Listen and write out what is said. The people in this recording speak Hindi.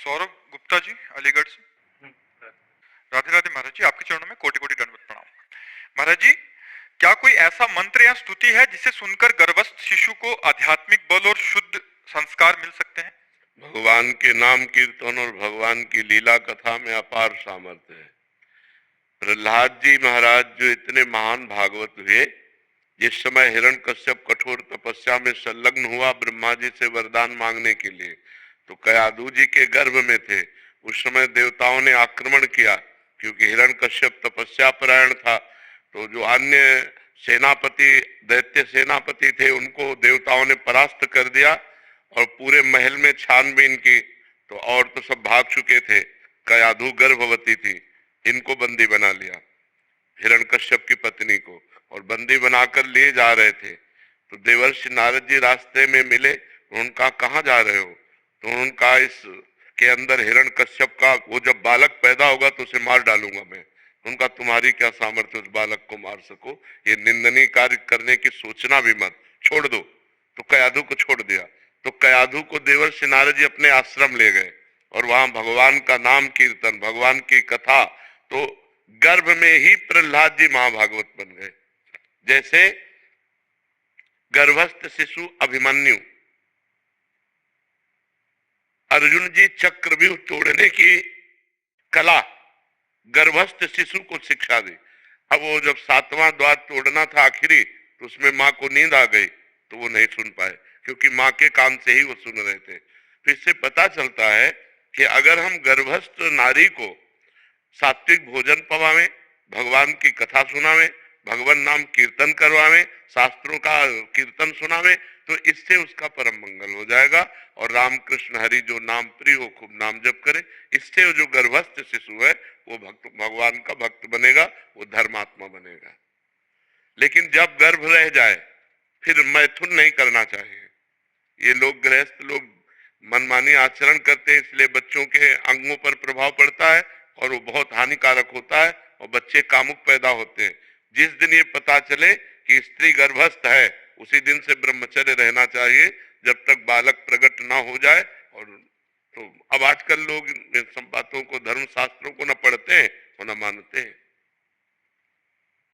सौरभ गुप्ता जी अलीगढ़ से। राधे राधे महाराज जी, आपके चरणों में कोटि कोटि दंडवत प्रणाम। महाराज जी, क्या कोई ऐसा मंत्र या स्तुति है जिसे सुनकर गर्भस्थ शिशु को आध्यात्मिक बल और शुद्ध संस्कार मिल सकते हैं? भगवान के नाम कीर्तन और भगवान की लीला कथा में अपार सामर्थ्य है। प्रहलाद जी महाराज जो इतने महान भागवत हुए, जिस समय हिरण्यकश्यप कठोर तपस्या में संलग्न हुआ ब्रह्मा जी से वरदान मांगने के लिए, तो कयाधु जी के गर्भ में थे। उस समय देवताओं ने आक्रमण किया, क्योंकि हिरण्यकश्यप तपस्या परायण था। तो जो अन्य सेनापति, दैत्य सेनापति थे, उनको देवताओं ने परास्त कर दिया और पूरे महल में छानबीन की, तो और तो सब भाग चुके थे। कयाधु गर्भवती थी, इनको बंदी बना लिया, हिरण्यकश्यप की पत्नी को, और बंदी बनाकर लिए जा रहे थे। तो देवर्षि नारद जी रास्ते में मिले, उनका कहाँ जा रहे हो? तो उनका इस के अंदर हिरण्यकश्यप का वो जब बालक पैदा होगा तो उसे मार डालूंगा मैं। उनका तुम्हारी क्या सामर्थ्य उस बालक को मार सको? ये निंदनीय कार्य करने की सोचना भी मत, छोड़ दो। तो कयाधु को छोड़ दिया। तो कयाधु को देवर्षि नारद जी अपने आश्रम ले गए और वहां भगवान का नाम कीर्तन, भगवान की कथा। तो गर्भ में ही प्रहलाद जी महाभागवत बन गए। जैसे गर्भस्थ शिशु अभिमन्यु, अर्जुन जी चक्रव्यूह तोड़ने की कला गर्भस्थ शिशु को शिक्षा दी। अब वो जब 7वां द्वार तोड़ना था आखिरी, तो उसमें माँ को नींद आ गई, तो वो नहीं सुन पाए, क्योंकि माँ के कान से ही वो सुन रहे थे। तो इससे पता चलता है कि अगर हम गर्भस्थ नारी को सात्विक भोजन पवावे, भगवान की कथा सुनावे, भगवान नाम कीर्तन करवावे, शास्त्रों का कीर्तन सुनावे, तो इससे उसका परम मंगल हो जाएगा। और रामकृष्ण हरि जो नाम प्रिय हो, खूब नाम जप करे, इससे जो गर्भस्थ शिशु है वो भक्त, भगवान का भक्त बनेगा, वो धर्मात्मा बनेगा। लेकिन जब गर्भ रह जाए, फिर मैथुन नहीं करना चाहिए। ये लोग गृहस्थ लोग मनमानी आचरण करते हैं, इसलिए बच्चों के अंगों पर प्रभाव पड़ता है और वो बहुत हानिकारक होता है और बच्चे कामुक पैदा होते हैं। जिस दिन ये पता चले कि स्त्री गर्भस्थ है, उसी दिन से ब्रह्मचर्य रहना चाहिए, जब तक बालक प्रकट ना हो जाए। और तो अब आजकल लोग इन सब बातों को, धर्म शास्त्रों को न पढ़ते हैं और न मानते हैं।